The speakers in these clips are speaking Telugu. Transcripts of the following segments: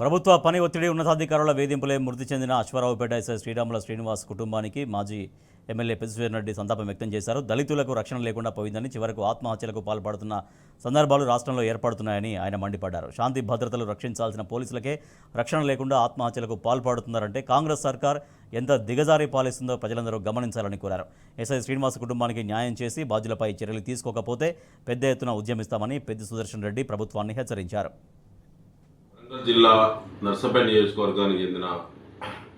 ప్రభుత్వ పని ఒత్తిడి ఉన్నతాధికారుల వేధింపులే మృతి చెందిన అశ్వారావుపేట ఎస్ఐ శ్రీరాముల శ్రీనివాస్ కుటుంబానికి మాజీ ఎమ్మెల్యే పెద్దిరెడ్డి సంతాపం వ్యక్తం చేశారు. దళితులకు రక్షణ లేకుండా పోయిందని, చివరకు ఆత్మహత్యలకు పాల్పడుతున్న సందర్భాలు రాష్ట్రంలో ఏర్పడుతున్నాయని ఆయన మండిపడ్డారు. శాంతి భద్రతలు రక్షించాల్సిన పోలీసులకే రక్షణ లేకుండా ఆత్మహత్యలకు పాల్పడుతున్నారంటే కాంగ్రెస్ సర్కార్ ఎంత దిగజారి పాలిస్తుందో ప్రజలందరూ గమనించాలని కోరారు. ఎస్ఐ శ్రీనివాస్ కుటుంబానికి న్యాయం చేసి బాధ్యులపై చర్యలు తీసుకోకపోతే పెద్ద ఎత్తున ఉద్యమిస్తామని పెద్ది సుదర్శన్ రెడ్డి ప్రభుత్వాన్ని హెచ్చరించారు. వరంగల్ జిల్లా నర్సపేట నియోజకవర్గానికి చెందిన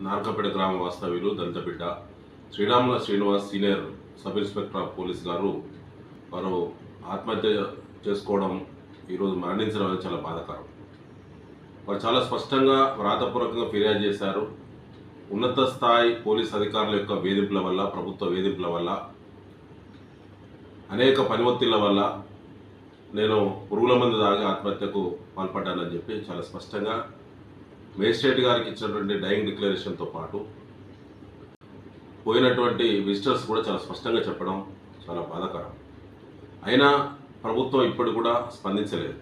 నార్కపేట గ్రామ వాస్తవ్యులు దళిత బిడ్డ శ్రీరాముల Srinivas senior sub inspector of police గారు వారు ఆత్మహత్య చేసుకోవడం, ఈరోజు మరణించడం అనేది చాలా బాధాకరం. వారు చాలా స్పష్టంగా వ్రాతపూర్వకంగా ఫిర్యాదు చేశారు. ఉన్నత స్థాయి పోలీస్ అధికారుల యొక్క వేధింపుల వల్ల, ప్రభుత్వ వేధింపుల వల్ల, అనేక పని ఒత్తిళ్ల వల్ల నేను పురుగుల మందు తాగి ఆత్మహత్యకు పాల్పడ్డానని చెప్పి చాలా స్పష్టంగా మేజిస్ట్రేట్ గారికి ఇచ్చినటువంటి డైయింగ్ డిక్లరేషన్తో పాటు పోయినటువంటి విజిటర్స్ కూడా చాలా స్పష్టంగా చెప్పడం చాలా బాధాకరం. అయినా ప్రభుత్వం ఇప్పుడు కూడా స్పందించలేదు.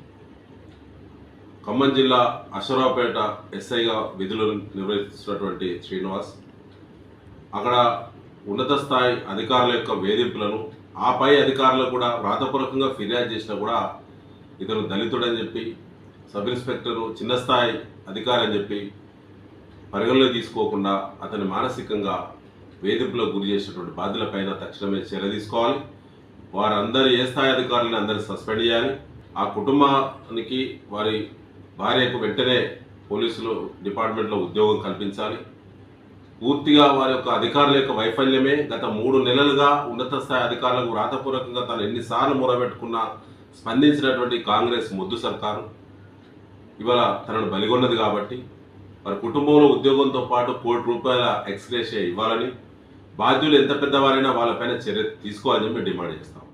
ఖమ్మం జిల్లా అశ్వారావుపేట ఎస్ఐగా విధులు నిర్వహిస్తున్నటువంటి శ్రీనివాస్ అక్కడ ఉన్నత స్థాయి అధికారుల యొక్క వేధింపులను, ఆ పై అధికారులు కూడా వ్రాతపూర్వకంగా ఫిర్యాదు చేసినా కూడా ఇతను దళితుడని చెప్పి, సబ్ ఇన్స్పెక్టరు చిన్న స్థాయి అధికారి అని చెప్పి పరిగణలో తీసుకోకుండా అతని మానసికంగా వేధింపులకు గురి చేసినటువంటి బాధ్యులపైన తక్షణమే చర్య తీసుకోవాలి. వారందరి ఏ స్థాయి అధికారులను అందరినీ సస్పెండ్ చేయాలి. ఆ కుటుంబానికి వారి భార్యకు వెంటనే పోలీసులు డిపార్ట్మెంట్లో ఉద్యోగం కల్పించాలి. పూర్తిగా వారి యొక్క అధికారుల యొక్క వైఫల్యమే గత 3 నెలలుగా ఉన్నత స్థాయి అధికారులకు వ్రాతపూర్వకంగా తను ఎన్నిసార్లు మొరబెట్టుకున్నా స్పందించినటువంటి కాంగ్రెస్ మొద్దు సర్కారు ఇవాళ తనను బలిగొన్నది. కాబట్టి వారి కుటుంబంలో ఉద్యోగంతో పాటు ₹1,00,00,000 ఎక్స్గ్రేషియా ఇవ్వాలని, బాధ్యులు ఎంత పెద్దవారైనా వాళ్ళపైన చర్య తీసుకోవాలని చెప్పి డిమాండ్ చేస్తాం.